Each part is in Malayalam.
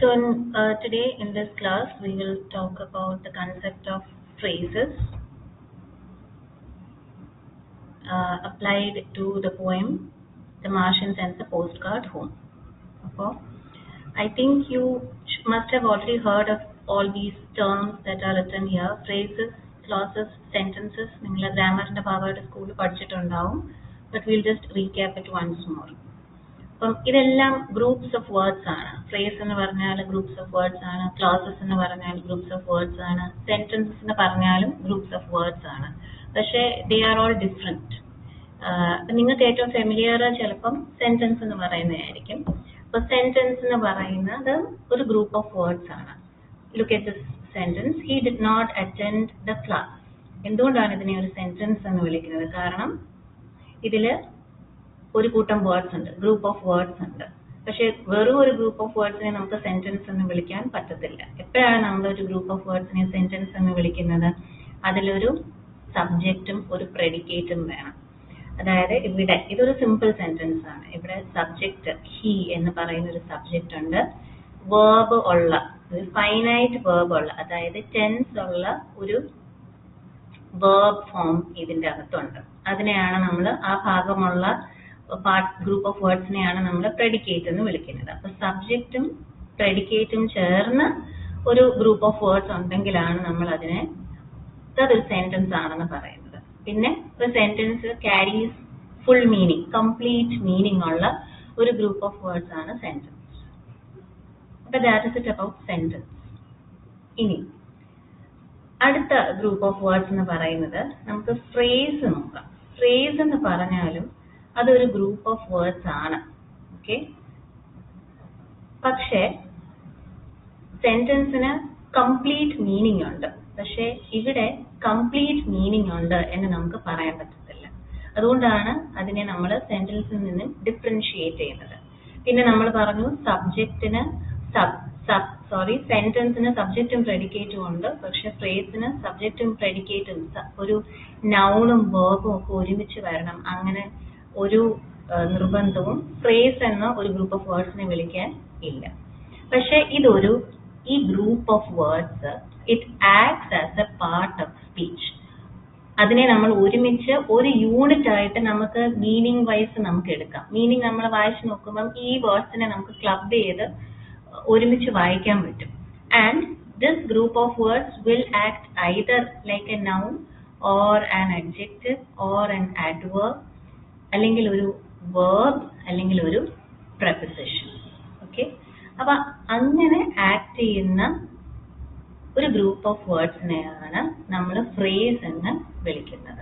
Today in this class we will talk about the concept of phrases applied to the poem The Martian Sends a Postcard Home. Okay? I think you must have already heard of all these terms that are written here: phrases, clauses, sentences. നിങ്ങൾ ഗ്രാമറിന്റെ ഭാഗമായിട്ട് സ്കൂളിൽ പഠിച്ചിട്ടുണ്ടാവും, but we'll just recap it once more. അപ്പം ഇതെല്ലാം ഗ്രൂപ്പ്സ് ഓഫ് വേർഡ്സ് ആണ്. ഫ്രേസ് എന്ന് പറഞ്ഞാൽ ഗ്രൂപ്പ്സ് ഓഫ് വേർഡ്സ് ആണ്, ക്ലോസസ് എന്ന് പറഞ്ഞാൽ ഗ്രൂപ്പ്സ് ഓഫ് വേർഡ്സ് ആണ്, സെന്റൻസസ് എന്ന് പറഞ്ഞാലും ഗ്രൂപ്പ്സ് ഓഫ് വേർഡ്സ് ആണ്. പക്ഷേ ദേ ആർ ഓൾ ഡിഫറെന്റ്. നിങ്ങൾക്ക് ഏറ്റവും ഫെമിലിയർ ചിലപ്പം സെന്റൻസ് എന്ന് പറയുന്നതായിരിക്കും. അപ്പൊ സെന്റൻസ് എന്ന് പറയുന്നത് ഒരു ഗ്രൂപ്പ് ഓഫ് വേർഡ്സ് ആണ്. Look at this sentence: he did not attend the class. എന്തുകൊണ്ടാണ് ഇതിനെ ഒരു സെന്റൻസ് എന്ന് വിളിക്കുന്നത്? കാരണം ഇതില് ഒരു കൂട്ടം വേർഡ്സ് ഉണ്ട്, ഗ്രൂപ്പ് ഓഫ് വേർഡ്സ് ഉണ്ട്. പക്ഷെ വെറും ഒരു ഗ്രൂപ്പ് ഓഫ് വേർഡ്സിനെ നമുക്ക് സെന്റൻസ് എന്ന് വിളിക്കാൻ പറ്റത്തില്ല. എപ്പോഴാണ് നമ്മൾ ഒരു ഗ്രൂപ്പ് ഓഫ് വേർഡ്സിനെ സെന്റൻസ് എന്ന് വിളിക്കുന്നത്? അതിലൊരു സബ്ജക്റ്റും ഒരു പ്രെഡിക്കേറ്റും വേണം. അതായത് ഇവിടെ ഇതൊരു സിമ്പിൾ സെന്റൻസ് ആണ്. ഇവിടെ സബ്ജക്റ്റ് ഹി എന്ന് പറയുന്ന ഒരു സബ്ജക്റ്റ് ഉണ്ട്, വേർബ് ഉള്ള ഒരു ഫൈനൈറ്റ് വേർബ് ഉള്ള, അതായത് ടെൻസ് ഉള്ള ഒരു വേർബ് ഫോം ഇതിന്റെ അകത്തുണ്ട്. അതിനെയാണ് നമ്മൾ ആ ഭാഗമുള്ള ഗ്രൂപ്പ് ഓഫ് വേർഡ്സിനെയാണ് നമ്മൾ പ്രെഡിക്കേറ്റ് എന്ന് വിളിക്കുന്നത്. അപ്പൊ സബ്ജക്റ്റും പ്രെഡിക്കേറ്റും ചേർന്ന് ഒരു ഗ്രൂപ്പ് ഓഫ് വേർഡ്സ് ഉണ്ടെങ്കിലാണ് നമ്മൾ അതിനെ അതൊരു സെന്റൻസ് ആണെന്ന് പറയുന്നത്. പിന്നെ ഒരു sentence carries full meaning, complete meaning ഉള്ള ഒരു ഗ്രൂപ്പ് ഓഫ് വേർഡ്സ് ആണ് സെന്റൻസ്. അപ്പൊ that is it about sentence. ഇനി അടുത്ത ഗ്രൂപ്പ് ഓഫ് വേർഡ്സ് എന്ന് പറയുന്നത് നമുക്ക് ഫ്രേസ് നോക്കാം. ഫ്രേസ് എന്ന് പറഞ്ഞാലും അതൊരു ഗ്രൂപ്പ് ഓഫ് വേർഡ്സ് ആണ്. ഓക്കെ, പക്ഷേ സെന്റൻസിന് കംപ്ലീറ്റ് മീനിങ് ഉണ്ട്. പക്ഷെ ഇവിടെ കംപ്ലീറ്റ് മീനിങ് ഉണ്ട് എന്ന് നമുക്ക് പറയാൻ പറ്റത്തില്ല. അതുകൊണ്ടാണ് അതിനെ നമ്മൾ സെന്റൻസിൽ നിന്ന് ഡിഫറൻഷിയേറ്റ് ചെയ്യുന്നത്. പിന്നെ നമ്മൾ പറഞ്ഞു സബ്ജക്റ്റിന് സെന്റൻസിന് സബ്ജക്റ്റും പ്രെഡിക്കേറ്റും ഉണ്ട്. പക്ഷെ ഫ്രേസിന് സബ്ജക്റ്റും പ്രെഡിക്കേറ്റും ഒരു നൗണും വേർബും ഒക്കെ ഒരുമിച്ച് വരണം. അങ്ങനെ ഒരു നിർബന്ധവും ഫ്രേസ് എന്ന ഒരു ഗ്രൂപ്പ് ഓഫ് വേർഡ്സിനെ വിളിക്കാൻ ഇല്ല. പക്ഷെ ഈ group of words it acts as A part of speech. അതിനെ നമ്മൾ ഒരുമിച്ച് ഒരു യൂണിറ്റ് ആയിട്ട് നമുക്ക് മീനിങ് വൈസ് നമുക്ക് എടുക്കാം. മീനിങ് നമ്മൾ വായിച്ചു നോക്കുമ്പം ഈ വേർഡ്സിനെ നമുക്ക് ക്ലബ് ചെയ്ത് ഒരുമിച്ച് വായിക്കാൻ പറ്റും. And this group of words will act either like A noun or an adjective or an adverb, അല്ലെങ്കിൽ ഒരു വേർബ്, അല്ലെങ്കിൽ ഒരു പ്രപ്പോസിഷൻ. ഓക്കെ, അപ്പൊ അങ്ങനെ ആക്ട് ചെയ്യുന്ന ഒരു ഗ്രൂപ്പ് ഓഫ് വേർഡ്സിനെയാണ് നമ്മൾ ഫ്രേസ് എന്ന് വിളിക്കുന്നത്.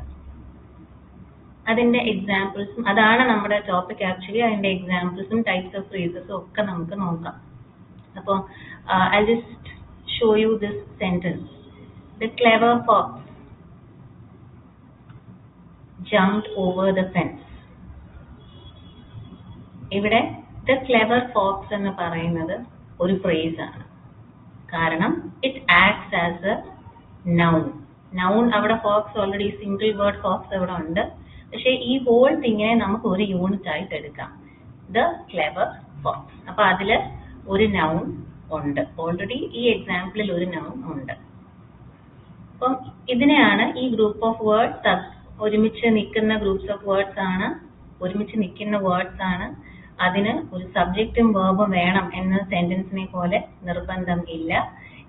അതിന്റെ എക്സാമ്പിൾസും അതാണ് നമ്മുടെ ടോപ്പിക് ആക്ച്വലി. അതിന്റെ എക്സാമ്പിൾസും ടൈപ്സ് ഓഫ് ഫ്രേസസും ഒക്കെ നമുക്ക് നോക്കാം. അപ്പോൾ I just show you this sentence: the clever fox jumped over the fence. ഇവിടെ ദ ക്ലെവർ ഫോക്സ് എന്ന് പറയുന്നത് ഒരു ഫ്രേസ് ആണ്. കാരണം it acts as a noun. അവിടെ fox already single word fox അവിടെ ഉണ്ട്. പക്ഷെ ഈ ഹോൾ തിങ്ങിനെ നമുക്ക് ഒരു യൂണിറ്റ് ആയിട്ട് എടുക്കാം, ദ ക്ലെവർ ഫോക്സ്. അപ്പൊ അതില് ഒരു നൗൺ ഉണ്ട്. ഓൾറെഡി ഈ എക്സാമ്പിളിൽ ഒരു നൗൺ ഉണ്ട്. അപ്പം ഇതിനെയാണ് ഈ ഗ്രൂപ്പ് ഓഫ് വേർഡ്സ് ഒരുമിച്ച് നിൽക്കുന്ന ഗ്രൂപ്പ്സ് ഓഫ് വേർഡ്സ് ആണ്, ഒരുമിച്ച് നിൽക്കുന്ന വേർഡ്സ് ആണ്. അതിന് ഒരു സബ്ജക്റ്റും വേർബും വേണം എന്ന സെന്റൻസിനെ പോലെ നിർബന്ധം ഇല്ല.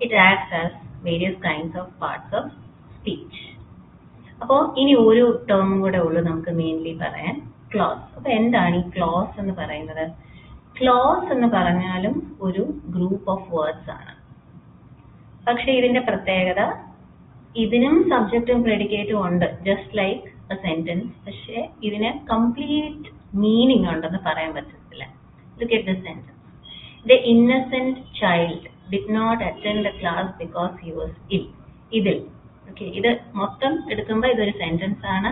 It acts as various kinds of parts of speech. അപ്പോൾ ഇനി ഒരു ടേമും കൂടെ ഉള്ളൂ നമുക്ക് മെയിൻലി പറയാൻ: ക്ലോസ്. അപ്പൊ എന്താണ് ഈ ക്ലോസ് എന്ന് പറയുന്നത്? ക്ലോസ് എന്ന് പറഞ്ഞാലും ഒരു ഗ്രൂപ്പ് ഓഫ് വേർഡ്സ് ആണ്. പക്ഷെ ഇതിന്റെ പ്രത്യേകത, ഇതിനും സബ്ജക്റ്റും പ്രെഡിക്കേറ്റും ഉണ്ട്, ജസ്റ്റ് ലൈക്ക് എ സെന്റൻസ്. പക്ഷെ ഇതിന് കംപ്ലീറ്റ് മീനിങ് ഉണ്ടെന്ന് പറയാൻ പറ്റത്തില്ല. Look at this sentence: the innocent child did not attend the class because he was ill. ഇതിൽ ഓക്കെ, ഇത് മൊത്തം എടുക്കുമ്പോൾ ഇതൊരു സെന്റൻസ് ആണ്.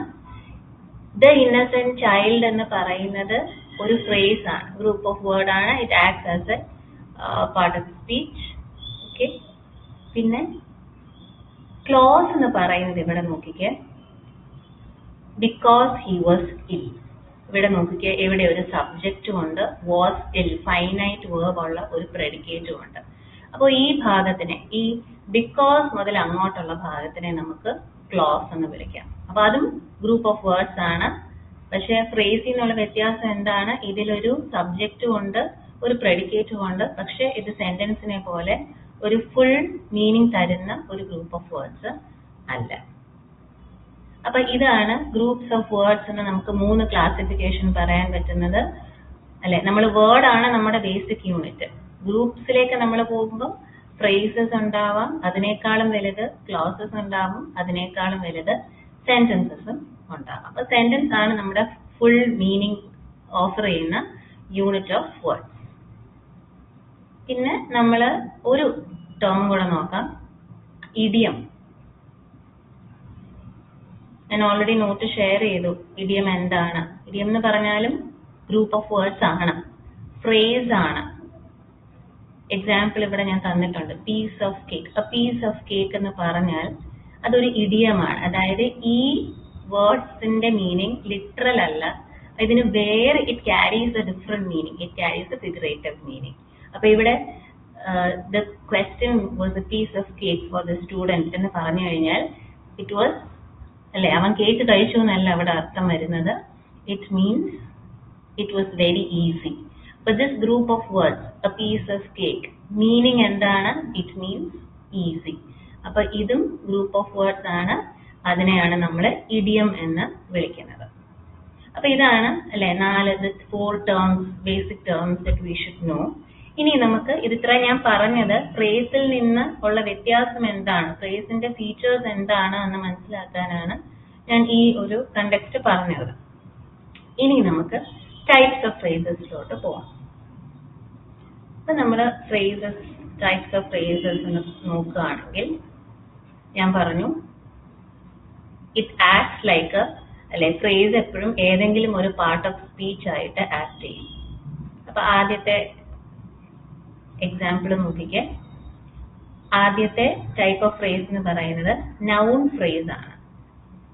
the innocent child എന്ന് പറയുന്നത് ഒരു ഫ്രേസ് ആണ്, ഗ്രൂപ്പ് ഓഫ് വേർഡ് ആണ്. It acts as A part of speech. Okay, പിന്നെ ക്ലോസ് എന്ന് പറയുന്നത് ഇവിടെ നോക്കിക്കേ: because he was ill. ഇവിടെ നോക്കിക്കുക, ഇവിടെ ഒരു സബ്ജക്റ്റും ഉണ്ട്, വാസ് സ്റ്റിൽ ഫൈനൈറ്റ് വേർബ് ഉള്ള ഒരു പ്രെഡിക്കേറ്റും ഉണ്ട്. അപ്പോൾ ഈ ഭാഗത്തിനെ, ഈ ബിക്കോസ് മുതൽ അങ്ങോട്ടുള്ള ഭാഗത്തിനെ നമുക്ക് ക്ലോസ് എന്ന് വിളിക്കാം. അപ്പൊ അതും ഗ്രൂപ്പ് ഓഫ് വേർഡ്സ് ആണ്. പക്ഷെ ഫ്രേസിൽ നിന്നുള്ള വ്യത്യാസം എന്താണ്? ഇതിലൊരു സബ്ജക്റ്റും ഉണ്ട്, ഒരു പ്രെഡിക്കേറ്റും ഉണ്ട്. പക്ഷെ ഇത് സെന്റൻസിനെ പോലെ ഒരു ഫുൾ മീനിങ് തരുന്ന ഒരു ഗ്രൂപ്പ് ഓഫ് വേർഡ്സ് അല്ല. അപ്പൊ ഇതാണ് ഗ്രൂപ്പ്സ് ഓഫ് വേർഡ്സ് എന്ന് നമുക്ക് 3 ക്ലാസിഫിക്കേഷൻ പറയാൻ പറ്റുന്നത് അല്ലെ. നമ്മൾ വേർഡ് ആണ് നമ്മുടെ ബേസിക് യൂണിറ്റ്. ഗ്രൂപ്പ്സിലേക്ക് നമ്മൾ പോകുമ്പോൾ ഫ്രേസസ് ഉണ്ടാവാം, അതിനേക്കാളും വലുത് ക്ലോസസ് ഉണ്ടാവും, അതിനേക്കാളും വലുത് സെന്റൻസസും ഉണ്ടാവാം. അപ്പൊ സെന്റൻസ് ആണ് നമ്മുടെ ഫുൾ മീനിങ് ഓഫർ ചെയ്യുന്ന യൂണിറ്റ് ഓഫ് വേർഡ്സ്. പിന്നെ നമ്മൾ ഒരു ടേം കൂടെ നോക്കാം, ഇഡിയം. ഞാൻ ഓൾറെഡി നോട്ട് ഷെയർ ചെയ്തു. ഇഡിയം എന്താണ്? ഇഡിയം എന്ന് പറഞ്ഞാലും ഗ്രൂപ്പ് ഓഫ് വേർഡ്സ് ആണ്, ഫ്രേസ് ആണ്. എക്സാമ്പിൾ ഇവിടെ ഞാൻ തന്നിട്ടുണ്ട്, piece of cake. a piece of cake എന്ന് പറഞ്ഞാൽ അതൊരു ഇഡിയമാണ്. അതായത് ഈ വേർഡ്സിന്റെ മീനിങ് ലിറ്ററൽ അല്ല, ഇതിന് വേറെ it carries A different meaning, it carries A figurative meaning. അപ്പൊ ഇവിടെ the question was a piece of cake for the student എന്ന് പറഞ്ഞു കഴിഞ്ഞാൽ it was അല്ലെ, അവൻ കേക്ക് കഴിച്ചു എന്നല്ല അവിടെ അർത്ഥം വരുന്നത്. It means it was very easy. അപ്പൊ this group of words, a piece of cake, meaning എന്താണ്? It means easy. അപ്പൊ ഇതും ഗ്രൂപ്പ് ഓഫ് വേർഡ്സ് ആണ്, അതിനെയാണ് നമ്മൾ ഇഡിയം എന്ന് വിളിക്കുന്നത്. അപ്പൊ ഇതാണ് അല്ലെ 4 terms, basic terms that we should know. ഇനി നമുക്ക് ഇത്ര ഞാൻ പറഞ്ഞത് ഫ്രേസിൽ നിന്ന് ഉള്ള വ്യത്യാസം എന്താണ്, ഫ്രേസിന്റെ ഫീച്ചേഴ്സ് എന്താണ് എന്ന് മനസ്സിലാക്കാനാണ് ഞാൻ ഈ ഒരു കണ്ടെക്സ്റ്റ് പറഞ്ഞത്. ഇനി നമുക്ക് ടൈപ്സ് ഓഫ് ഫ്രേസസിലോട്ട് പോവാം. അപ്പൊ നമ്മൾ ഫ്രേസസ്, ടൈപ്സ് ഓഫ് ഫ്രേസസ് എന്ന് നോക്കുകയാണെങ്കിൽ ഞാൻ പറഞ്ഞു ഇറ്റ് ആക്ട്സ് ലൈക്ക് അല്ലെ, ഫ്രേസ് എപ്പോഴും ഏതെങ്കിലും ഒരു പാർട്ട് ഓഫ് സ്പീച്ച് ആയിട്ട് ആക്ട് ചെയ്യും. അപ്പൊ ആദ്യത്തെ എക്സാമ്പിൾ നോക്കിക്കേ. ആദ്യത്തെ ടൈപ്പ് ഓഫ് ഫ്രേസ് എന്ന് പറയുന്നത് നൗൺ ഫ്രേസ് ആണ്.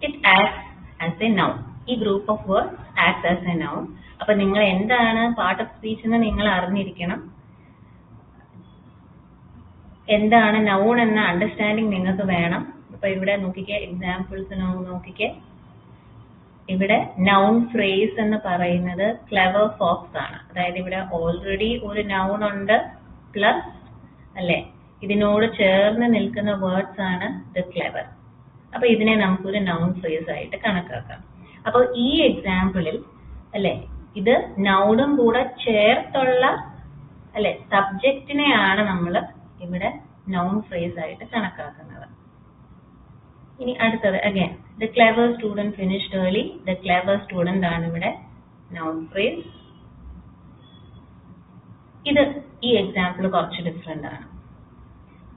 It acts as a noun. ഈ group of words acts as a noun. അപ്പൊ നിങ്ങൾ എന്താണ് പാർട്ട് ഓഫ് സ്പീച്ച് എന്ന് നിങ്ങൾ അറിഞ്ഞിരിക്കണം. എന്താണ് നൗൺ എന്ന അണ്ടർസ്റ്റാൻഡിങ് നിങ്ങൾക്ക് വേണം. അപ്പൊ ഇവിടെ നോക്കിക്കേ, എക്സാമ്പിൾസ് നോക്കിക്കേ. ഇവിടെ നൗൺ ഫ്രേസ് എന്ന് പറയുന്നത് ക്ലെവർ ഫോക്സ് ആണ്. അതായത് ഇവിടെ ഓൾറെഡി ഒരു നൗൺ ഉണ്ട്, പ്ലസ് അല്ലെ ഇതിനോട് ചേർന്ന് നിൽക്കുന്ന വേർഡ്സ് ആണ് ദ ക്ലെവർ. അപ്പൊ ഇതിനെ നമുക്കൊരു നൗൺ ഫ്രേസ് ആയിട്ട് കണക്കാക്കാം. അപ്പൊ ഈ എക്സാമ്പിളിൽ അല്ലെ ഇത് നൗണും കൂടെ ചേർത്തുള്ള അല്ലെ സബ്ജക്റ്റിനെയാണ് നമ്മൾ ഇവിടെ നൗൺ ഫ്രേസ് ആയിട്ട് കണക്കാക്കുന്നത്. ഇനി അടുത്തത് again, the clever student finished early. The clever student ആണ് ഇവിടെ നൗൺ ഫ്രേസ്. ഇത് ഈ എക്സാമ്പിൾ കുറച്ച് ഡിഫറെന്റ് ആണ്.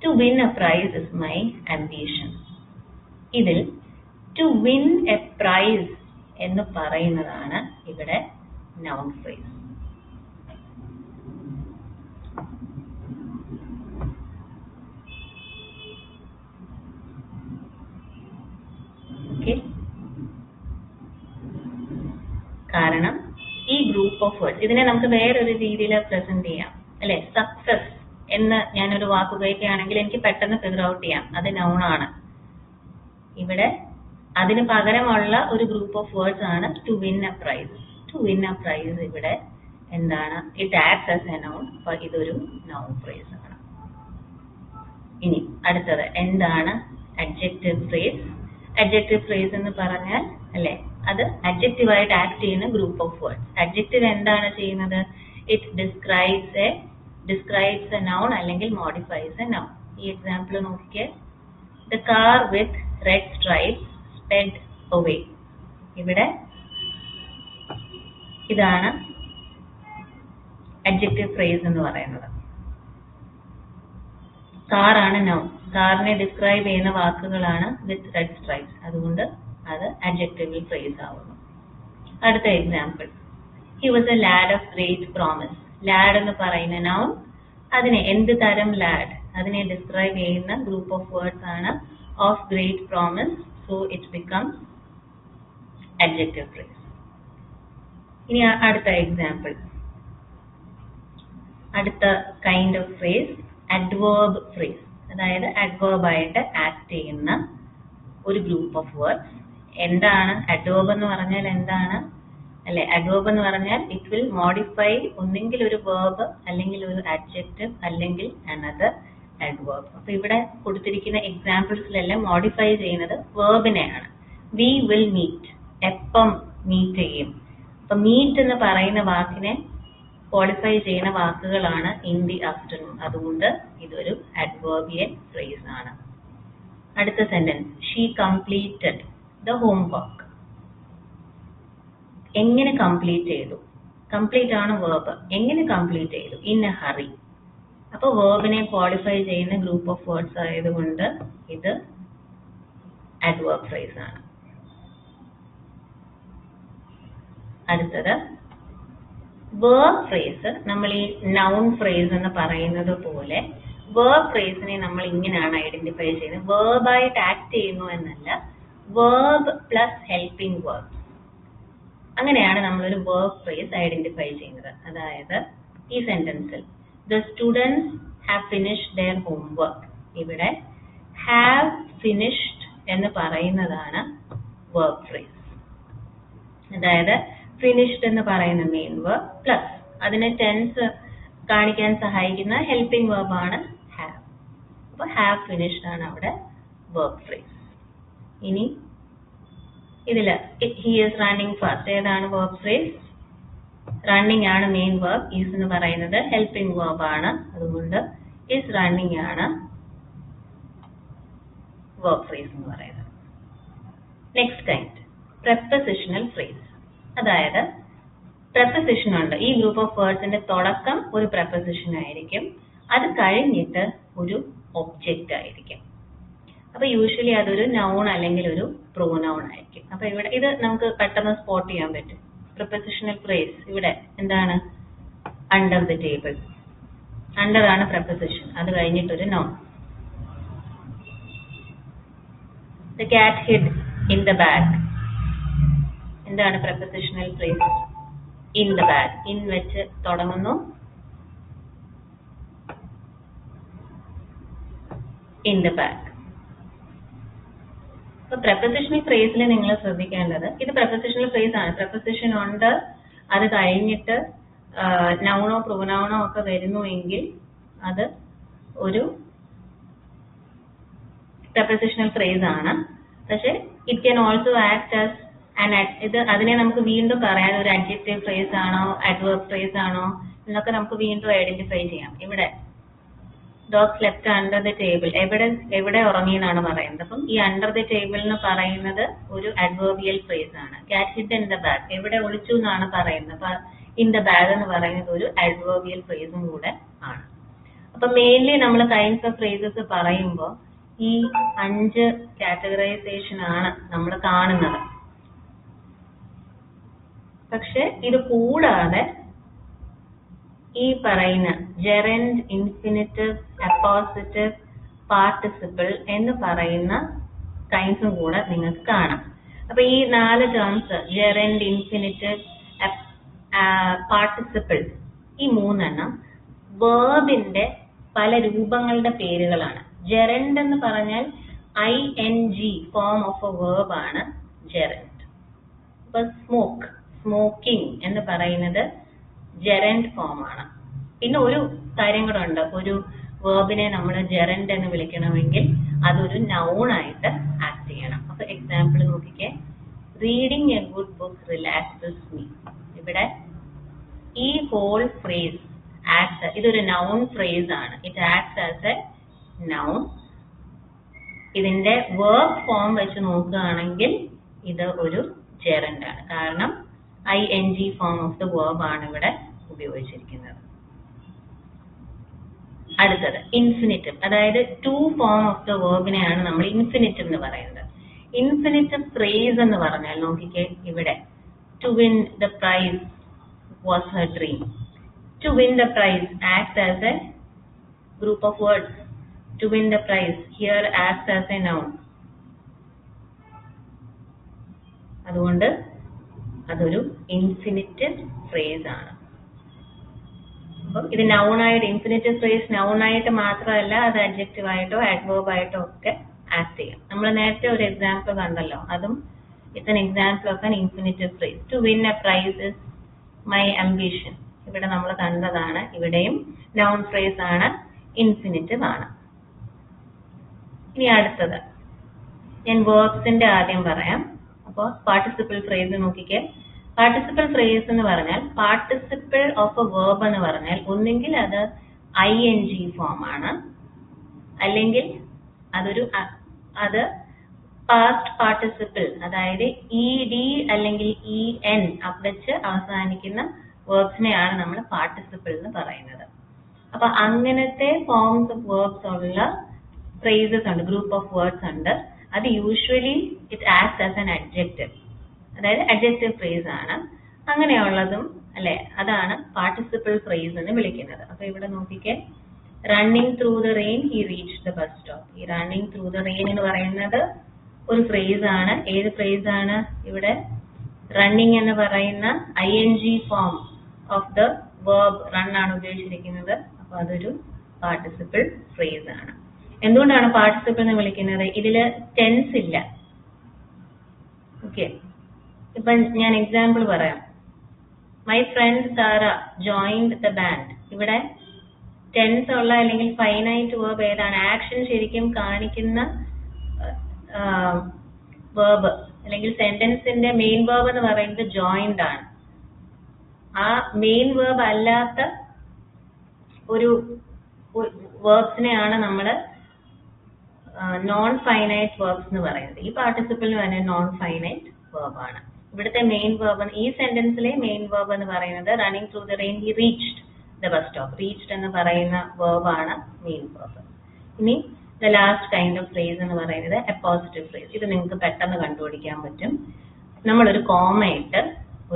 To win a prize is my ambition. ഇതിൽ ടു വിൻ എ പ്രൈസ് എന്ന് പറയുന്നതാണ് ഇവിടെ നൗൺ ഫ്രേസ്. കാരണം ഈ ഗ്രൂപ്പ് ഓഫ് വേർഡ്സ്, ഇതിനെ നമുക്ക് വേറൊരു രീതിയിൽ പ്രസന്റ് ചെയ്യാം അല്ലെ. സക്സസ് എന്ന് ഞാനൊരു വാക്ക് ഉപയോഗിക്കുകയാണെങ്കിൽ എനിക്ക് പെട്ടെന്ന് ഫിഗർ ഔട്ട് ചെയ്യാം അത് നൗൺ ആണ്. ഇവിടെ അതിന് പകരമുള്ള ഒരു ഗ്രൂപ്പ് ഓഫ് വേർഡ്സ് ആണ് to win a prize. To win a prize ഇവിടെ എന്താണ്? It acts as a noun. അപ്പൊ ഇതൊരു നൗൺ ഫ്രേസ് ആണ്. ഇനി അടുത്തത് എന്താണ്? Adjective phrase. അഡ്ജക്റ്റീവ് ഫ്രേസ് എന്ന് പറഞ്ഞാൽ അല്ലെ അത് അഡ്ജക്റ്റീവ് ആയിട്ട് ആക്ട് ചെയ്യുന്ന ഗ്രൂപ്പ് ഓഫ് വേർഡ്സ്. അഡ്ജക്റ്റീവ് എന്താണ് ചെയ്യുന്നത്? ഇറ്റ് ഡിസ്ക്രൈബ്സ് എ നൗൺ അല്ലെങ്കിൽ മോഡിഫൈസ് എ നൗൺ. ഈ എക്സാമ്പിൾ നോക്കിക്കേ. The car with red stripes sped away. ഇവിടെ ഇതാണ് അഡ്ജക്റ്റീവ് ഫ്രേസ് എന്ന് പറയുന്നത്. കാറാണ് നൗൺ. കാറിനെ ഡിസ്ക്രൈബ് ചെയ്യുന്ന വാക്കുകളാണ് വിത്ത് റെഡ് സ്ട്രൈപ്സ്. അതുകൊണ്ട് അത് അഡ്ജക്റ്റീവ് ഫ്രേസ് ആവുന്നു. അടുത്ത example, he was a lad of great promise. Lad എന്ന് പറയുന്ന നൗൺ. അതിനെ എന്ത് തരം ലാഡ്? അതിനെ ഡിസ്ക്രൈബ് ചെയ്യുന്ന ഗ്രൂപ്പ് ഓഫ് വേർഡ്സ് ആണ് of great promise. So it becomes adjective phrase. ഇനി അടുത്ത എക്സാമ്പിൾ, അടുത്ത kind of phrase adverb phrase. അതായത് അഡ്വേർബ് ആയിട്ട് ആക്ട് ചെയ്യുന്ന ഒരു ഗ്രൂപ്പ് ഓഫ് വേർഡ്സ്. എന്താണ് അഡ്വേർബ് എന്ന് പറഞ്ഞാൽ? എന്താണ് അല്ലെ? അഡ്വേർബ് എന്ന് പറഞ്ഞാൽ ഇറ്റ് വിൽ മോഡിഫൈ ഒന്നെങ്കിൽ ഒരു വേർബ്, അല്ലെങ്കിൽ ഒരു അഡ്ജക്റ്റീവ്, അല്ലെങ്കിൽ അനദർ അഡ്വേർബ്. അപ്പൊ ഇവിടെ കൊടുത്തിരിക്കുന്ന എക്സാമ്പിൾസിലെല്ലാം മോഡിഫൈ ചെയ്യുന്നത് വേർബിനെയാണ്. വി വിൽ മീറ്റ്, എപ്പം മീറ്റ് ചെയ്യും. അപ്പൊ മീറ്റ് എന്ന് പറയുന്ന വാക്കിനെ ക്വാളിഫൈ ചെയ്യുന്ന വാക്കുകളാണ് ഇൻ ദി ആഫ്റ്റർനൂൺ. അതുകൊണ്ട് ഇതൊരു അഡ്വേർബിയൽ ഫ്രേസ് ആണ്. അടുത്ത sentence, she completed the homework. എങ്ങനെ കംപ്ലീറ്റ് ചെയ്തു? കംപ്ലീറ്റ് ആണ് വേർബ്. എങ്ങനെ കംപ്ലീറ്റ് ചെയ്തു? In A hurry. അപ്പൊ വേർബിനെ ക്വാളിഫൈ ചെയ്യുന്ന ഗ്രൂപ്പ് ഓഫ് വേർഡ്സ് ആയതുകൊണ്ട് ഇത് അഡ്വേർബ് ഫ്രേസ് ആണ്. അടുത്തത് വേർബ് ഫ്രേസ്. നമ്മൾ ഈ നൗൺ ഫ്രേസ് എന്ന് പറയുന്നത് പോലെ വേർബ് ഫ്രേസിനെ നമ്മൾ ഇങ്ങനെയാണ് ഐഡന്റിഫൈ ചെയ്യുന്നത്. വേർബായിട്ട് ആക്ട് ചെയ്യുന്നു എന്നല്ല, വേർബ് പ്ലസ് ഹെൽപ്പിംഗ് വേർബ്സ്. അങ്ങനെയാണ് നമ്മളൊരു വേർബ് ഫ്രേസ് ഐഡന്റിഫൈ ചെയ്യുന്നത്. അതായത് ഈ സെന്റൻസിൽ the students have finished their homework. ഇവിടെ ഹാവ് ഫിനിഷ്ഡ് എന്ന് പറയുന്നതാണ് വേർബ് ഫ്രേസ്. അതായത് ഫിനിഷ്ഡ് എന്ന് പറയുന്ന മെയിൻ വേർബ് പ്ലസ് അതിനെ ടെൻസ് കാണിക്കാൻ സഹായിക്കുന്ന ഹെൽപ്പിംഗ് വേർബ് ആണ് ഹാവ്. അപ്പൊ ഹാവ് ഫിനിഷ്ഡ് ആണ് അവിടെ വേർബ് ഫ്രേസ്. ഇനി ഇതില് ഹി ഈസ് റണ്ണിങ് ഫാസ്റ്റ് ഏതാണ് വേർബ് ഫ്രേസ്? റണ്ണിങ് ആണ് മെയിൻ വേർബ്. ഈസ് എന്ന് പറയുന്നത് ഹെൽപ്പിംഗ് വേർബ് ആണ്. അതുകൊണ്ട് ഈസ് റണ്ണിങ് ആണ് വേർബ് ഫ്രേസ് എന്ന് പറയുന്നത്. Next kind propositional phrase. അതായത് പ്രപ്പോസിഷൻ ഉണ്ട്. ഈ ഗ്രൂപ്പ് ഓഫ് വേർഡ്സിന്റെ തുടക്കം ഒരു പ്രപ്പോസിഷൻ ആയിരിക്കും, അത് കഴിഞ്ഞിട്ട് ഒരു ഒബ്ജക്റ്റ് ആയിരിക്കും. അപ്പൊ യൂഷ്വലി അതൊരു നൗൺ അല്ലെങ്കിൽ ഒരു പ്രോനൗൺ ആയിരിക്കും. അപ്പൊ ഇവിടെ ഇത് നമുക്ക് പെട്ടെന്ന് സ്പോട്ട് ചെയ്യാൻ പറ്റും. പ്രപ്പോസിഷണൽ ഫ്രേസ് ഇവിടെ എന്താണ്? Under the table. അണ്ടർ ആണ് പ്രപ്പോസിഷൻ, അത് കഴിഞ്ഞിട്ടൊരു noun. The cat hid in the bag. എന്താണ് prepositional phrase? In the bag. In വെച്ച് തുടങ്ങുന്നു, ഇൻ ദ ബാഗ്. അപ്പൊ പ്രപ്പോസിഷണൽ ഫ്രേസിൽ നിങ്ങൾ ശ്രദ്ധിക്കേണ്ടത് ഇത് പ്രപ്പോസിഷണൽ ഫ്രേസ് ആണ്. പ്രപ്പോസിഷൻ ഉണ്ട്, അത് കഴിഞ്ഞിട്ട് നൗണോ പ്രോനൗണോ ഒക്കെ വരുന്നുവെങ്കിൽ അത് ഒരു പ്രപ്പോസിഷണൽ ഫ്രേസ് ആണ്. പക്ഷെ it can also act as ഇത് അതിനെ നമുക്ക് വീണ്ടും പറയാം ഒരു അഡ്ജക്റ്റീവ് ഫ്രേസ് ആണോ അഡ്വേർബ് ഫ്രേസ് ആണോ എന്നൊക്കെ നമുക്ക് വീണ്ടും ഐഡന്റിഫൈ ചെയ്യാം. ഇവിടെ dog slept under the table, എവിടെ ഉറങ്ങി എന്നാണ് പറയുന്നത്. അപ്പം ഈ അണ്ടർ ദ ടേബിൾ എന്ന് പറയുന്നത് ഒരു അഡ്വേർബിയൽ ഫ്രേസ് ആണ്. കാറ്റ് ഹിഡ് ഇൻ ദ ബാഗ്, എവിടെ ഒളിച്ചു എന്നാണ് പറയുന്നത്. അപ്പൊ ഇൻ ദ ബാഗ് എന്ന് പറയുന്നത് ഒരു അഡ്വേർബിയൽ ഫ്രേസും കൂടെ ആണ്. അപ്പൊ മെയിൻലി നമ്മൾ കൈൻഡ്സ് ഓഫ് ഫ്രേസസ് പറയുമ്പോൾ ഈ 5 കാറ്റഗറൈസേഷൻ ആണ് നമ്മൾ കാണുന്നത്. പക്ഷെ ഇത് കൂടാതെ ഈ പറയുന്ന ജെറൻഡ്, ഇൻഫിനിറ്റീവ്, അപ്പോസിറ്റീവ്, പാർട്ടിസിപ്പിൾ എന്ന് പറയുന്ന കൈൻഡ്സും കൂടെ നിങ്ങൾക്ക് കാണാം. അപ്പൊ ഈ 4 ടേംസ് ജെറൻഡ്, ഇൻഫിനിറ്റീവ്, പാർട്ടിസിപ്പിൾ, ഈ 3 വേർബിന്റെ പല രൂപങ്ങളുടെ പേരുകളാണ്. ജെറൻഡ് എന്ന് പറഞ്ഞാൽ ING form of A verb ആണ് ജെറൻഡ്. അപ്പൊ സ്മോക്ക്, സ്മോക്കിംഗ് എന്ന് പറയുന്നത് ജെറൻഡ് ഫോം ആണ്. പിന്നെ ഒരു കാര്യം കൂടെ ഉണ്ട്, ഒരു വേർബിനെ നമ്മൾ ജെറൻഡ് എന്ന് വിളിക്കണമെങ്കിൽ അതൊരു നൗൺ ആയിട്ട് ആക്ട് ചെയ്യണം. അപ്പൊ എക്സാമ്പിൾ നോക്കിക്കേ, reading A good book relaxes me. ഇവിടെ ഈ ഹോൾ ഫ്രേസ് ആക്ട്, ഇതൊരു നൗൺ ഫ്രേസ് ആണ്. It acts as a noun. ഇതിന്റെ വേർബ് ഫോം വെച്ച് നോക്കുകയാണെങ്കിൽ ഇത് ഒരു ജെറൻഡ് ആണ്. കാരണം ING form of the verb ആണ് ഇവിടെ ഉപയോഗിച്ചിരിക്കുന്നത്. അടുത്തത് ഇൻഫിനിറ്റീവ്, അതായത് ടു ഫോം ഓഫ് ദ വേർബിനെയാണ് നമ്മൾ ഇൻഫിനിറ്റീവ് എന്ന് പറയുന്നത്. ഇൻഫിനിറ്റീവ് ഫ്രേസ് എന്ന് പറഞ്ഞാൽ നോക്കിക്കേ, ഇവിടെ to win the prize was her dream. To win the prize acts as a group of words. To win the prize here acts as a noun. അതുകൊണ്ട് അതൊരു ഇൻഫിനിറ്റീവ് ഫ്രേസ് ആണ്. അപ്പം ഇത് നൗൺ ആയിട്ട്, ഇൻഫിനിറ്റീവ് ഫ്രേസ് നൗൺ ആയിട്ട് മാത്രമല്ല, അത് അഡ്ജക്റ്റീവ് ആയിട്ടോ ആഡ്വേർബ് ആയിട്ടോ ഒക്കെ ആക്ട് ചെയ്യാം. നമ്മൾ നേരത്തെ ഒരു എക്സാമ്പിൾ കണ്ടല്ലോ, അതും it's an example of an infinitive phrase. To win a prize is my ambition. ഇവിടെ നമ്മൾ കണ്ടതാണ്. ഇവിടെയും നൗൺ ഫ്രേസ് ആണ്, ഇൻഫിനിറ്റീവ് ആണ്. ഇനി അടുത്തത് ഞാൻ വേർബ്സിന്റെ ആദ്യം പറയാം. അപ്പോൾ പാർട്ടിസിപ്പിൾ ഫ്രേസ് നോക്കിക്കേ. പാർട്ടിസിപ്പിൾ ഫ്രേസ് എന്ന് പറഞ്ഞാൽ, പാർട്ടിസിപ്പിൾ ഓഫ് എ വേർബ് എന്ന് പറഞ്ഞാൽ ഒന്നെങ്കിൽ അത് ING ഫോം ആണ്, അല്ലെങ്കിൽ അത് പാസ്റ്റ് പാർട്ടിസിപ്പിൾ, അതായത് ED അല്ലെങ്കിൽ EN വെച്ച് അവസാനിക്കുന്ന വേർബ്സിനെയാണ് നമ്മൾ പാർട്ടിസിപ്പിൾ എന്ന് പറയുന്നത്. അപ്പൊ അങ്ങനത്തെ ഫോംസ് ഓഫ് വേർബ്സ് ഉള്ള ഫ്രേസസ് ഉണ്ട്, ഗ്രൂപ്പ് ഓഫ് വേർഡ്സ് ഉണ്ട്. അത് usually it acts as an adjective, അതായത് അഡ്ജക്റ്റീവ് ഫ്രേസ് ആണ്. അങ്ങനെയുള്ളതും അല്ലെ, അതാണ് പാർട്ടിസിപ്പിൾ ഫ്രേസ് എന്ന് വിളിക്കുന്നത്. അപ്പൊ ഇവിടെ നോക്കിക്കേ, running through the rain he reach the bus stop. ഈ റണ്ണിങ് ത്രൂ ദ റെയിൻ എന്ന് പറയുന്നത് ഒരു ഫ്രേസ് ആണ്. ഏത് ഫ്രേസ് ആണ്? ഇവിടെ റണ്ണിങ് എന്ന് പറയുന്ന ING form of the verb run ആണ് ഉപയോഗിച്ചിരിക്കുന്നത്. അപ്പൊ അതൊരു പാർട്ടിസിപ്പിൾ ഫ്രേസ് ആണ്. എന്തുകൊണ്ടാണ് പാർട്ടിസിപ്പിൾ എന്ന് വിളിക്കുന്നത്? ഇതില് ടെൻസ് ഇല്ല. ഓക്കെ, ഇപ്പൊ ഞാൻ എക്സാമ്പിൾ പറയാം. My friend Sara joined the band. ഇവിടെ ടെൻസ് ഉള്ള അല്ലെങ്കിൽ ഫൈനൈറ്റ് വേർബ് ഏതാണ്? ആക്ഷൻ ശരിക്കും കാണിക്കുന്ന വേർബ് അല്ലെങ്കിൽ സെന്റൻസിന്റെ മെയിൻ വേർബ് എന്ന് പറയുന്നത് ജോയിൻഡ് ആണ്. ആ മെയിൻ വേർബ് അല്ലാത്ത ഒരു വേർബ്സിനെയാണ് നമ്മൾ നോൺ ഫൈനൈറ്റ് വേർബ്സ് എന്ന് പറയുന്നത്. ഈ പാർട്ടിസിപ്പിളിന് തന്നെ നോൺ ഫൈനൈറ്റ് വേർബ് ആണ്. ഇവിടുത്തെ മെയിൻ വേർബ്, ഈ സെന്റൻസിലെ മെയിൻ വേർബ് എന്ന് പറയുന്നത് running through the rain he reached the bus stop. Reached എന്ന് പറയുന്ന വേർബ് ആണ് മെയിൻ വേർബ്. ഇനി the last kind of phrase എന്ന് പറയുന്നത് അപ്പോസിറ്റീവ് ഫ്രേസ്. ഇത് നിങ്ങൾക്ക് പെട്ടെന്ന് കണ്ടുപിടിക്കാൻ പറ്റും. നമ്മളൊരു കോമ ഇട്ട്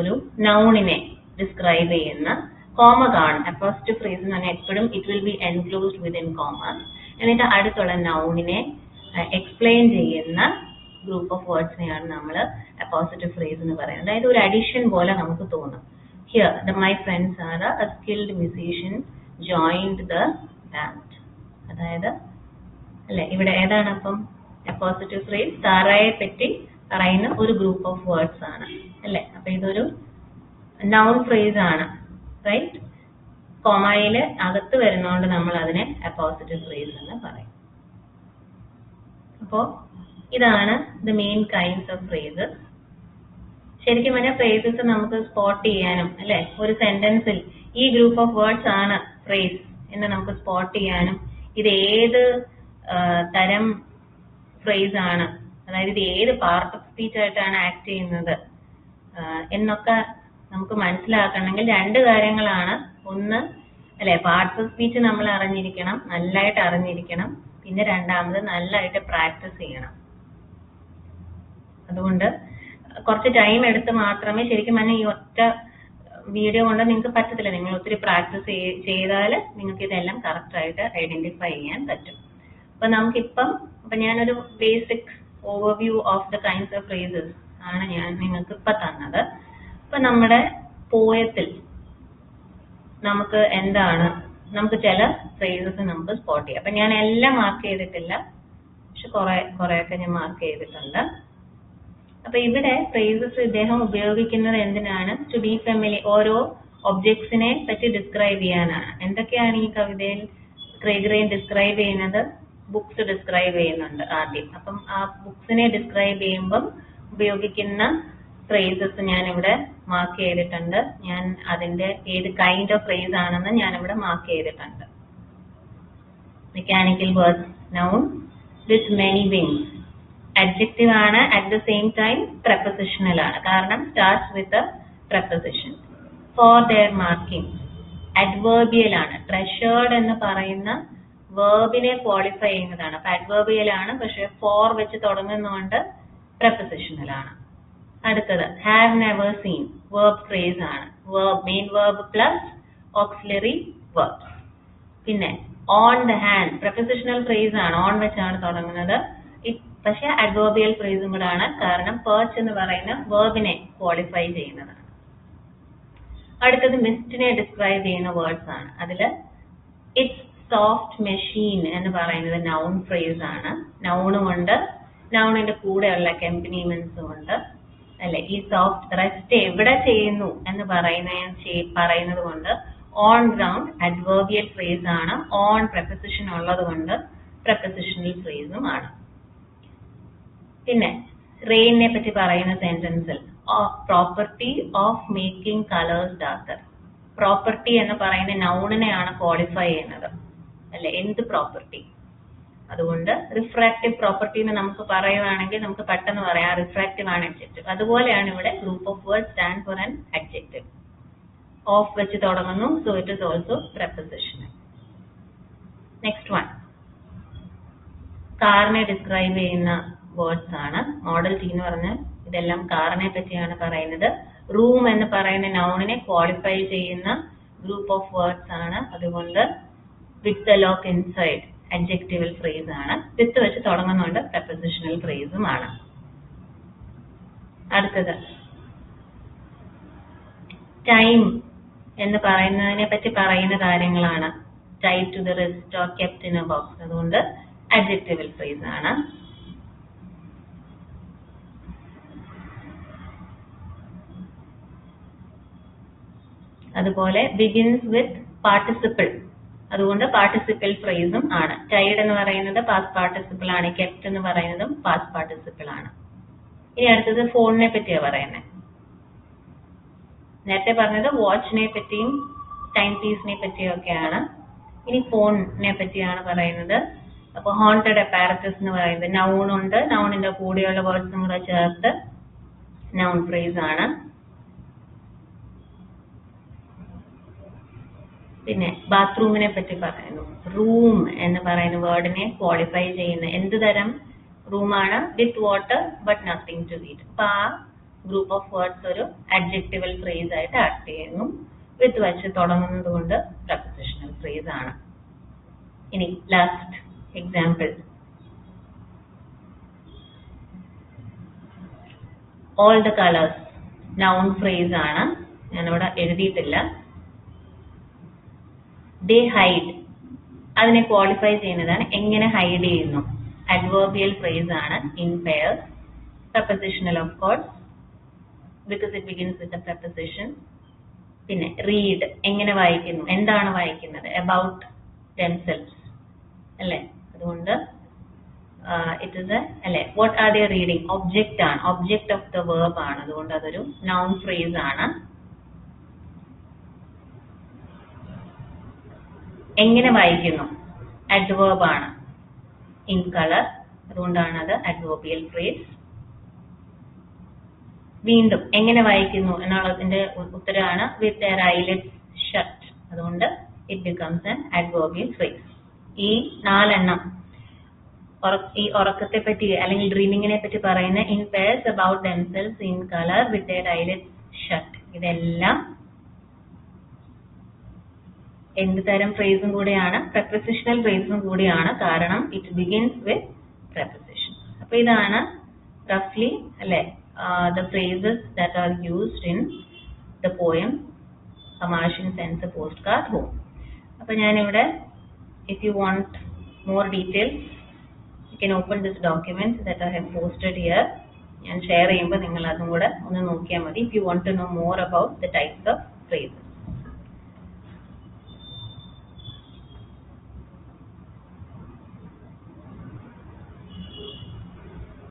ഒരു നൗണിനെ ഡിസ്ക്രൈബ് ചെയ്യുന്ന കോമ കാണും. അപ്പോസിറ്റീവ് ഫ്രേസ് എന്ന് പറഞ്ഞാൽ എപ്പോഴും it will be enclosed within commas. എന്നിട്ട് അടുത്തുള്ള നൗണിനെ എക്സ്പ്ലെയിൻ ചെയ്യുന്ന ഗ്രൂപ്പ് ഓഫ് വേർഡ്സിനെയാണ് നമ്മൾ അപ്പോസിറ്റീവ് ഫ്രേസ് എന്ന് പറയുന്നത്. അതായത് ഒരു അഡീഷൻ പോലെ നമുക്ക് തോന്നും. Here my friends are a skilled musician joined the band. അതായത് അല്ലെ, ഇവിടെ ഏതാണ് അപ്പം അപ്പോസിറ്റീവ് ഫ്രേസ്? സാറയെ പറ്റി പറയുന്ന ഒരു ഗ്രൂപ്പ് ഓഫ് വേർഡ്സ് ആണ് അല്ലെ. അപ്പൊ ഇതൊരു നൗൺ ഫ്രേസ് ആണ്, റൈറ്റ്? കോമയില് അകത്ത് വരുന്നോണ്ട് നമ്മൾ അതിനെ അപ്പോസിറ്റീവ് ഫ്രേസ് എന്ന് പറയും. അപ്പോ ഇതാണ് the main kinds of phrases. ശരിക്കും പറഞ്ഞാൽ ഫ്രേസസ് നമുക്ക് സ്പോട്ട് ചെയ്യാനും അല്ലെ, ഒരു സെന്റൻസിൽ ഈ ഗ്രൂപ്പ് ഓഫ് വേർഡ്സ് ആണ് ഫ്രേസ് എന്ന് നമുക്ക് സ്പോട്ട് ചെയ്യാനും, ഇത് ഏത് തരം ഫ്രേസ് ആണ്, അതായത് ഇത് ഏത് പാർട്ട് ഓഫ് സ്പീച്ച് ആയിട്ടാണ് ആക്ട് ചെയ്യുന്നത് എന്നൊക്കെ നമുക്ക് മനസ്സിലാക്കണമെങ്കിൽ രണ്ട് കാര്യങ്ങളാണ്. ഒന്ന് അല്ലെ, പാർട്സ് ഓഫ് സ്പീച്ച് നമ്മൾ അറിഞ്ഞിരിക്കണം, നല്ലതായിട്ട് അറിഞ്ഞിരിക്കണം. പിന്നെ രണ്ടാമത് നല്ലതായിട്ട് പ്രാക്ടീസ് ചെയ്യണം. അതുകൊണ്ട് കുറച്ച് ടൈം എടുത്ത് മാത്രമേ, ശരിക്കും പറഞ്ഞാൽ ഈ ഒറ്റ വീഡിയോ കൊണ്ട് നിങ്ങൾക്ക് പറ്റത്തില്ല. നിങ്ങൾ ഒത്തിരി പ്രാക്ടീസ് ചെയ്താൽ നിങ്ങൾക്ക് ഇതെല്ലാം കറക്റ്റ് ആയിട്ട് ഐഡന്റിഫൈ ചെയ്യാൻ പറ്റും. അപ്പൊ നമുക്കിപ്പം ഞാനൊരു basic overview of the kinds of phrases ആണ് ഞാൻ നിങ്ങൾക്ക് ഇപ്പൊ തന്നത്. ഇപ്പൊ നമ്മുടെ പോയത്തിൽ നമുക്ക് എന്താണ്, നമുക്ക് ചില ഫ്രേസസ് നമുക്ക് സ്പോട്ട് ചെയ്യാം. അപ്പൊ ഞാൻ എല്ലാം മാർക്ക് ചെയ്തിട്ടില്ല, പക്ഷെ കുറെയൊക്കെ ഞാൻ മാർക്ക് ചെയ്തിട്ടുണ്ട്. അപ്പൊ ഇവിടെ ഫ്രേസസ് ഇദ്ദേഹം ഉപയോഗിക്കുന്നത് എന്തിനാണ്? ടു ബി ഫെമിലിയർ, ഓരോ ഒബ്ജക്ട്സിനെ പറ്റി ഡിസ്ക്രൈബ് ചെയ്യാനാണ്. എന്തൊക്കെയാണ് ഈ കവിതയിൽ ക്രെയ്ഗ് ഡിസ്ക്രൈബ് ചെയ്യുന്നത്? ബുക്സ് ഡിസ്ക്രൈബ് ചെയ്യുന്നുണ്ട് ആദ്യം. അപ്പം ആ ബുക്സിനെ ഡിസ്ക്രൈബ് ചെയ്യുമ്പം ഉപയോഗിക്കുന്ന ഫ്രേസസ് ഞാൻ ഇവിടെ മാർക്ക് ചെയ്തിട്ടുണ്ട്. ഞാൻ അതിന്റെ ഏത് കൈൻഡ് ഓഫ് ഫ്രേസ് ആണെന്ന് ഞാൻ ഇവിടെ മാർക്ക് ചെയ്തിട്ടുണ്ട്. Mechanical words, noun with many wings. Adjective ആണ്, at the same time prepositional ആണ്, കാരണം starts with a preposition. For their marking adverbial ആണ്. ട്രഷേർഡ് എന്ന് പറയുന്ന വേർബിനെ ക്വാളിഫൈ ചെയ്യുന്നതാണ്. അപ്പൊ അഡ്വേർബിയൽ ആണ്, പക്ഷെ ഫോർ വെച്ച് തുടങ്ങുന്നതുകൊണ്ട് പ്രപ്പോസിഷണൽ ആണ്. അടുത്തത് have never seen, verb phrase ആണ്. Verb, main verb plus auxiliary verbs. പിന്നെ on the hand, prepositional phrase ആണ്, ഓൺ വെച്ചാണ് തുടങ്ങുന്നത്. പക്ഷെ അഡ്വേർബിയൽ ഫ്രേസും കൂടെ ആണ്, കാരണം പെർച്ച് എന്ന് പറയുന്ന വേർബിനെ ക്വാളിഫൈ ചെയ്യുന്നതാണ്. അടുത്തത് മിസ്റ്റിനെ ഡിസ്ക്രൈബ് ചെയ്യുന്ന വേർഡ്സ് ആണ്. അതിൽ ഇറ്റ്സ് സോഫ്റ്റ് മെഷീൻ എന്ന് പറയുന്നത് നൗൺ ഫ്രേസ് ആണ്. നൗണും ഉണ്ട്, നൗണിന്റെ കൂടെയുള്ള കമ്പനിമെന്റ്സും ഉണ്ട് അല്ലെ. ഈ സോഫ്റ്റ് റെസ്റ്റ് എവിടെ ചെയ്യുന്നു എന്ന് പറയുന്നത് കൊണ്ട് ഓൺ ഗ്രൗണ്ട് അഡ്വേർബിയൽ ഫ്രേസ് ആണ്. ഓൺ പ്രപ്പോസിഷൻ ഉള്ളത് കൊണ്ട് പ്രപ്പോസിഷണൽ ഫ്രേസും ആണ്. പിന്നെ റെയിനെ പറ്റി പറയുന്ന സെന്റൻസിൽ property of making colours darker. Property എന്ന് പറയുന്ന നൗണിനെയാണ് ക്വാളിഫൈ ചെയ്യുന്നത് അല്ലെ. എന്ത് പ്രോപ്പർട്ടി? അതുകൊണ്ട് റിഫ്രാക്റ്റീവ് പ്രോപ്പർട്ടി എന്ന് നമുക്ക് പറയുകയാണെങ്കിൽ നമുക്ക് പെട്ടെന്ന് പറയാം റിഫ്രാക്റ്റീവ് ആണ് അഡ്ജക്റ്റീവ്. അതുപോലെയാണ് ഇവിടെ group of words stand for an adjective. Of വെച്ച് തുടങ്ങുന്നു, so it is also prepositional. Next one കാറിനെ ഡിസ്ക്രൈബ് ചെയ്യുന്ന വേർഡ്സ് ആണ്. മോഡൽ ടി എന്ന് പറഞ്ഞാൽ ഇതെല്ലാം കാറിനെ പറ്റിയാണ് പറയുന്നത്. റൂം എന്ന് പറയുന്ന നൗണിനെ ക്വാളിഫൈ ചെയ്യുന്ന ഗ്രൂപ്പ് ഓഫ് വേർഡ്സ് ആണ്. അതുകൊണ്ട് with the lock inside adjectival phrase ആണ്. വിത്ത് വെച്ച് തുടങ്ങുന്നുണ്ട് പ്രപ്പോസിഷണൽ ഫ്രേസും ആണ്. അടുത്തത് ടൈം എന്ന് പറയുന്നതിനെ പറ്റി പറയുന്ന കാര്യങ്ങളാണ്. Tied to the wrist or kept in a box. അതുകൊണ്ട് അഡ്ജക്റ്റീവൽ ഫ്രേസ് ആണ്. അതുപോലെ ബിഗിൻസ് വിത്ത് പാർട്ടിസിപ്പിൾ. അതുകൊണ്ട് പാർട്ടിസിപ്പിൾ ഫ്രേസും ആണ്. ടൈഡ് എന്ന് പറയുന്നത് പാസ്റ്റ് പാർട്ടിസിപ്പിൾ ആണ്. കെപ്റ്റ് എന്ന് പറയുന്നതും പാസ്റ്റ് പാർട്ടിസിപ്പിൾ ആണ്. ഇനി അടുത്തത് ഫോണിനെ പറ്റിയാണ് പറയുന്നത്. നേരത്തെ പറഞ്ഞത് വാച്ചിനെ പറ്റിയും ടൈം പീസിനെ പറ്റിയും ഒക്കെയാണ്. ഇനി ഫോണിനെ പറ്റിയാണ് പറയുന്നത്. അപ്പൊ ഹോണ്ടഡ് അപ്പാരറ്റസ് എന്ന് പറയുന്നത് നൗൺ ഉണ്ട്, നൗണിന്റെ കൂടെയുള്ള വേർഡ്സും കൂടെ ചേർത്ത് നൗൺ ഫ്രേസ് ആണ്. പിന്നെ ബാത്റൂമിനെ പറ്റി പറയുന്നു. റൂം എന്ന് പറയുന്ന വേർഡിനെ ക്വാളിഫൈ ചെയ്യുന്ന എന്ത് തരം റൂമാണ്? With water but nothing to eat. അപ്പൊ ആ ഗ്രൂപ്പ് ഓഫ് വേർഡ്സ് ഒരു അഡ്ജക്റ്റീവൽ ഫ്രേസ് ആയിട്ട് ആക്ട് ചെയ്യുന്നു. വിത്ത് വെച്ച് തുടങ്ങുന്നത് കൊണ്ട് പ്രപ്പോസിഷണൽ ഫ്രേസ് ആണ്. ഇനി last example, all the colours noun phrase ആണ്. ഞാനിവിടെ എഴുതിയിട്ടില്ല. ദേ ഹൈഡ് അതിനെ ക്വാളിഫൈ ചെയ്യുന്നതാണ്. എങ്ങനെ ഹൈഡ് ചെയ്യുന്നു? അഡ്വേർബിയൽ ഫ്രേസ് ആണ്. In pairs. Prepositional of course because it begins with a preposition. പിന്നെ റീഡ് എങ്ങനെ വായിക്കുന്നു? എന്താണ് വായിക്കുന്നത്? അബൌട്ട് themselves അല്ലേ. അതുകൊണ്ട് ഇറ്റ് ഇസ് അല്ലെ what are they reading? Object ആണ്. ഒബ്ജക്റ്റ് ഓഫ് ദ വേർബ് ആണ്. അതുകൊണ്ട് അതൊരു നൗൺ ഫ്രേസ് ആണ്. എങ്ങനെ വായിക്കുന്നു? അഡ്വേർബ് ആണ്. In colour. അതുകൊണ്ടാണ് അത് അഡ്വേർബിയൽ ഫ്രേസ്. വീണ്ടും എങ്ങനെ വായിക്കുന്നു എന്നുള്ളതിന്റെ ഉത്തരമാണ് വിത്ത് their eyelids shut. അതുകൊണ്ട് ഇറ്റ് ബിക്കംസ് ആൻ അഡ്വേർബിയൽ ഫ്രേസ്. ഈ 4 എണ്ണം ഈ ഉറക്കത്തെ പറ്റി അല്ലെങ്കിൽ ഡ്രീമിങ്ങിനെ പറ്റി പറയുന്ന in pairs, about themselves, in colour, with their eyelids shut, ഇതെല്ലാം എന്ത് തരം ഫ്രേസും കൂടിയാണ്? പ്രപ്പോസിഷണൽ ഫ്രേസും കൂടിയാണ്. കാരണം ഇറ്റ് ബിഗിൻസ് വിത്ത് പ്രപ്പോസിഷൻ. അപ്പൊ ഇതാണ് റഫ്ലി അല്ലെ the phrases that are used in the poem A Martian Sends a Postcard Home. അപ്പോൾ ഞാനിവിടെ if you want more details you can open this document that I have posted here. ഞാൻ ഷെയർ ചെയ്യുമ്പോൾ നിങ്ങൾ അതും കൂടെ ഒന്ന് നോക്കിയാൽ മതി if you want to know more about the types of phrases.